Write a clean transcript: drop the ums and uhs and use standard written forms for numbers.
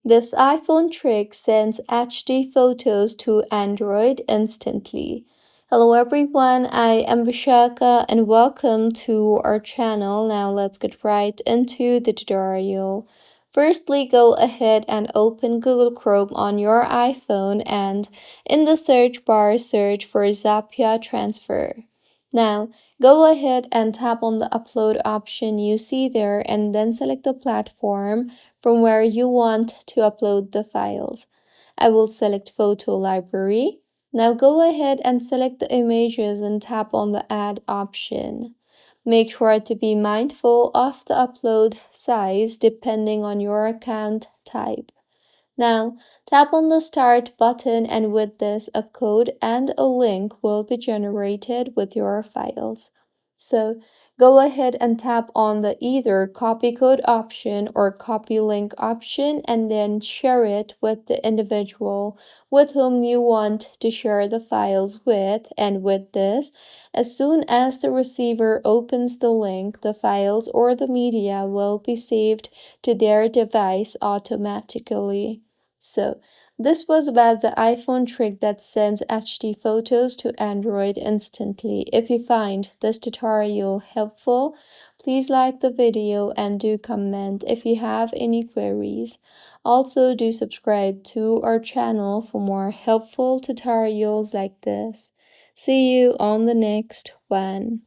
This iPhone trick sends HD photos to Android instantly. Hello everyone, I am Vishaka and welcome to our channel. Now let's get right into the tutorial. Firstly, go ahead and open Google Chrome on your iPhone and in the search bar search for Zapier Transfer. Now, go ahead and tap on the upload option you see there and then select the platform from where you want to upload the files. I will select Photo Library. Now go ahead and select the images and tap on the Add option. Make sure to be mindful of the upload size depending on your account type. Now, tap on the Start button and with this, a code and a link will be generated with your files. So, go ahead and tap on the either copy code option or copy link option and then share it with the individual with whom you want to share the files with. And with this, as soon as the receiver opens the link, the files or the media will be saved to their device automatically. So, this was about the iPhone trick that sends HD photos to Android instantly. If you find this tutorial helpful, please like the video and do comment if you have any queries. Also, do subscribe to our channel for more helpful tutorials like this. See you on the next one.